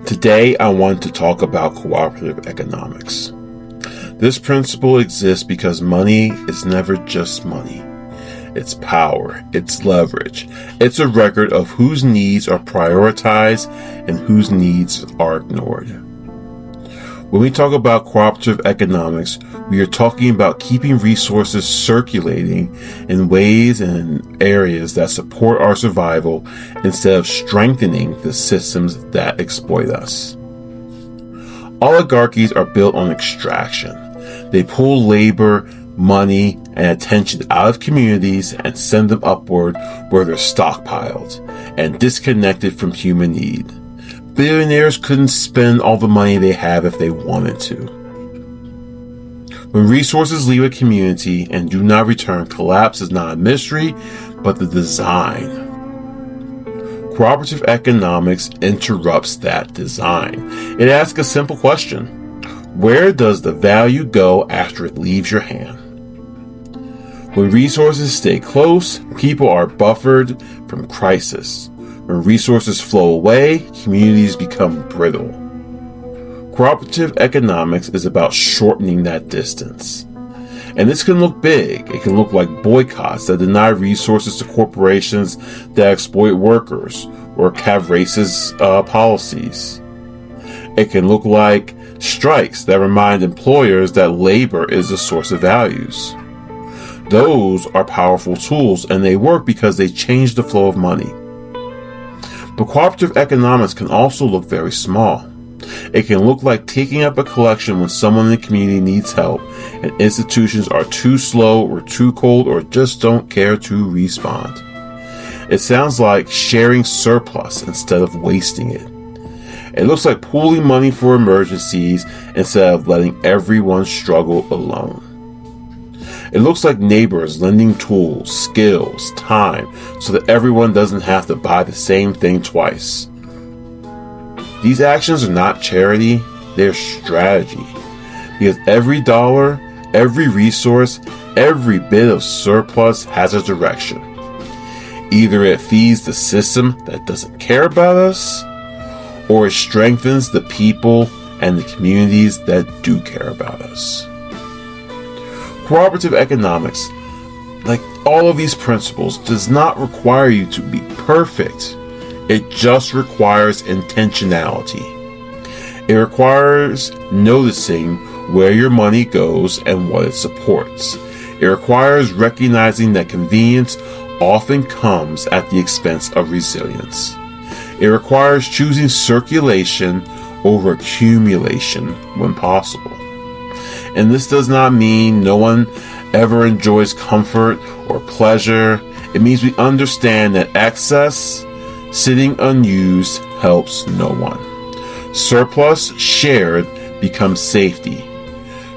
Today, I want to talk about cooperative economics. This principle exists because money is never just money. It's power, it's leverage, it's a record of whose needs are prioritized and whose needs are ignored. When we talk about cooperative economics, we are talking about keeping resources circulating in ways and areas that support our survival instead of strengthening the systems that exploit us. Oligarchies are built on extraction. They pull labor, money, and attention out of communities and send them upward where they're stockpiled and disconnected from human need. Billionaires couldn't spend all the money they have if they wanted to. When resources leave a community and do not return, collapse is not a mystery, but the design. Cooperative economics interrupts that design. It asks a simple question: where does the value go after it leaves your hand? When resources stay close, people are buffered from crisis. When resources flow away, communities become brittle. Cooperative economics is about shortening that distance. And this can look big. It can look like boycotts that deny resources to corporations that exploit workers or have racist policies. It can look like strikes that remind employers that labor is the source of values. Those are powerful tools, and they work because they change the flow of money. But cooperative economics can also look very small. It can look like taking up a collection when someone in the community needs help and institutions are too slow or too cold or just don't care to respond. It sounds like sharing surplus instead of wasting it. It looks like pooling money for emergencies instead of letting everyone struggle alone. It looks like neighbors lending tools, skills, time, so that everyone doesn't have to buy the same thing twice. These actions are not charity, they're strategy. Because every dollar, every resource, every bit of surplus has a direction. Either it feeds the system that doesn't care about us, or it strengthens the people and the communities that do care about us. Cooperative economics, like all of these principles, does not require you to be perfect. It just requires intentionality. It requires noticing where your money goes and what it supports. It requires recognizing that convenience often comes at the expense of resilience. It requires choosing circulation over accumulation when possible. And this does not mean no one ever enjoys comfort or pleasure. It means we understand that excess, sitting unused, helps no one. Surplus shared becomes safety.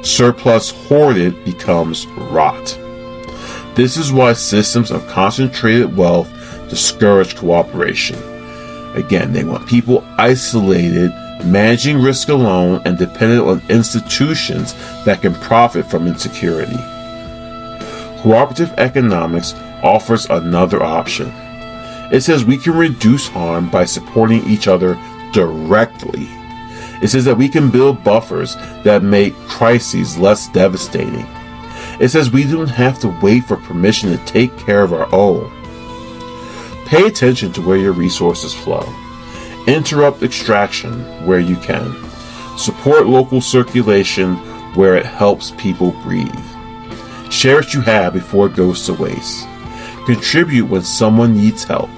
Surplus hoarded becomes rot. This is why systems of concentrated wealth discourage cooperation. Again, they want people isolated, managing risk alone, and dependent on institutions that can profit from insecurity. Cooperative economics offers another option. It says we can reduce harm by supporting each other directly. It says that we can build buffers that make crises less devastating. It says we don't have to wait for permission to take care of our own. Pay attention to where your resources flow. Interrupt extraction where you can. Support local circulation where it helps people breathe. Share what you have before it goes to waste. Contribute when someone needs help.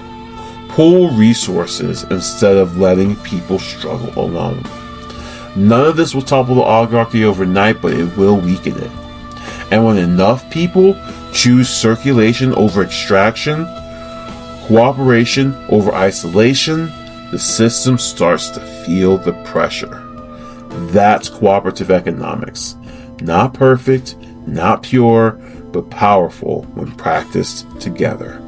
Pool resources instead of letting people struggle alone. None of this will topple the oligarchy overnight, but it will weaken it. And when enough people choose circulation over extraction, cooperation over isolation, the system starts to feel the pressure. That's cooperative economics. Not perfect, not pure, but powerful when practiced together.